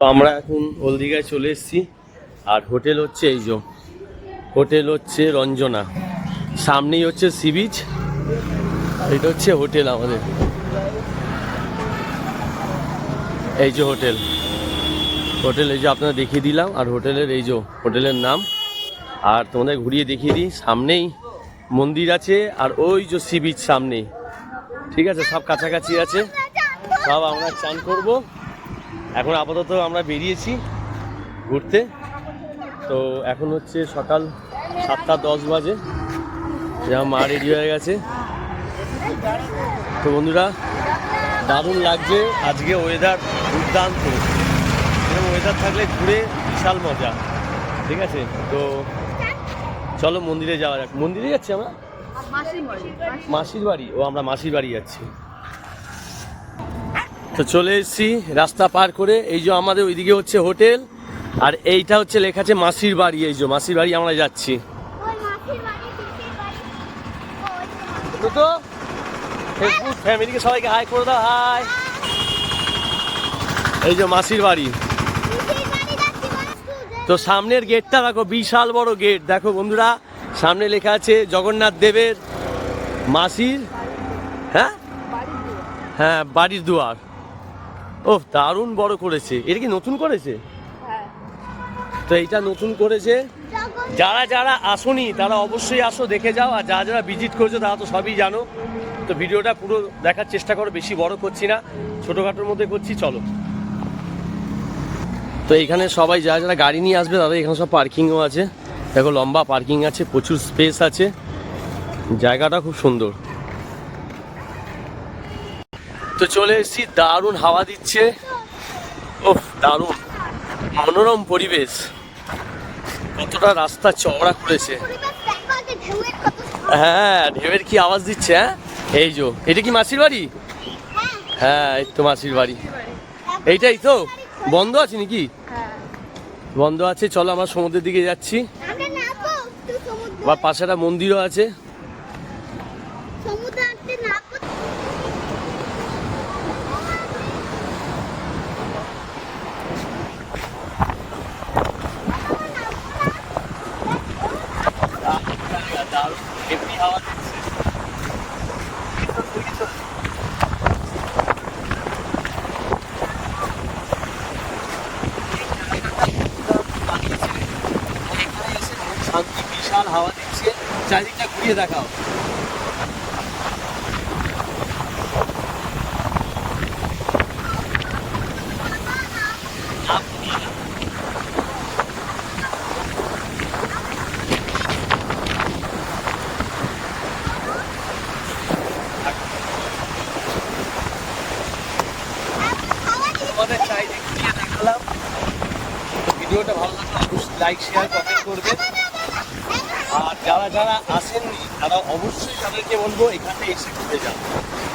আমরা এখন হলদিঘায় চলে এসেছি আর হোটেল হচ্ছে এই যে হোটেল হচ্ছে রঞ্জনা, সামনেই হচ্ছে সি বিচ। এটা হচ্ছে হোটেল আমাদের, এই যে হোটেল এই যে আপনারা দেখিয়ে দিলাম। আর হোটেলের এই যে হোটেলের নাম। আর তোমাদের ঘুরিয়ে দেখিয়ে দিই, সামনেই মন্দির আছে আর ওই যে সি বিচ সামনেই, ঠিক আছে, সব কাছাকাছি আছে। সব আমরা চান করব। এখন আপাতত আমরা বেরিয়েছি ঘুরতে। তো এখন হচ্ছে সকাল 7:10 বাজে, মা রেডি হয়ে গেছে। তো বন্ধুরা, দারুণ লাগছে আজকে, ওয়েদার দুর্দান্ত। এরকম ওয়েদার থাকলে ঘুরে বিশাল মজা, ঠিক আছে। তো চলো মন্দিরে যাওয়া যাক। মন্দিরে যাচ্ছি আমরা, মাসির বাড়ি। ও, আমরা মাসির বাড়ি যাচ্ছি। তো চলে এসেছি রাস্তা পার করে। এই যে আমাদের ওইদিকে হচ্ছে হোটেল, আর এইটা হচ্ছে লেখা আছে মাসির বাড়ি। এই যে মাসির বাড়ি আমরা যাচ্ছি। তো ফেসবুক ফ্যামিলিকে সবাইকে হাই করে দাও, হাই। এই যে মাসির বাড়ি। তো সামনের গেটটা দেখো, বিশাল বড় গেট। দেখো বন্ধুরা, সামনে লেখা আছে জগন্নাথ দেবের মাসির হ্যাঁ বাড়ির দুয়ার। ও, দারুণ বড় করেছে। এটা কি নতুন করেছে? তো এইটা নতুন করেছে। যারা যারা আসোনি তারা অবশ্যই আসো, দেখে যাও। আর যারা যারা ভিজিট করেছো তারা তো সবই জানো। তো ভিডিওটা পুরো দেখার চেষ্টা করো, বেশি বড় করছি না, ছোটোখাটোর মধ্যে করছি। চলো। তো এইখানে সবাই যারা যারা গাড়ি নিয়ে আসবে তাদের এখানে সব পার্কিংও আছে। দেখো, লম্বা পার্কিং আছে, প্রচুর স্পেস আছে, জায়গাটা খুব সুন্দর। তো চলে এসেছি, দারুণ হাওয়া দিচ্ছে। ওহ, দারুণ মনোরম পরিবেশ। কতটা রাস্তা চওড়া করেছে। হ্যাঁ, ঢেউয়ের কি আওয়াজ দিচ্ছে। হ্যাঁ, এই যে এটা কি মাসির বাড়ি? হ্যাঁ, এই তো মাসির বাড়ি। এইটাই তো। বন্ধ আছে নাকি? বন্ধ আছে। চলো, আমরা সমুদ্রের দিকে যাচ্ছি। আবার পাশে একটা মন্দিরও আছে। শান্তি, বিশাল হাওয়া দিচ্ছে। চারিদিকটা ঘুরিয়ে দেখাও। তোমাদের চারিদিক ঘুরিয়ে দেখালাম। ভিডিওটা ভালো লাগলে অবশ্যই লাইক, শেয়ার, কমেন্ট করবে। আর যারা যারা আসেননি তারা অবশ্যই তাদেরকে বলবো এখানে এসে ঘুরে যান,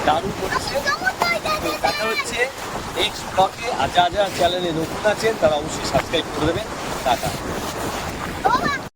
দারুণ করেছে। দেখা হচ্ছে নেক্সট ব্লগে। আর যারা যারা চ্যানেলে নতুন আছেন তারা অবশ্যই সাবস্ক্রাইব করে দেবেন। টাটা।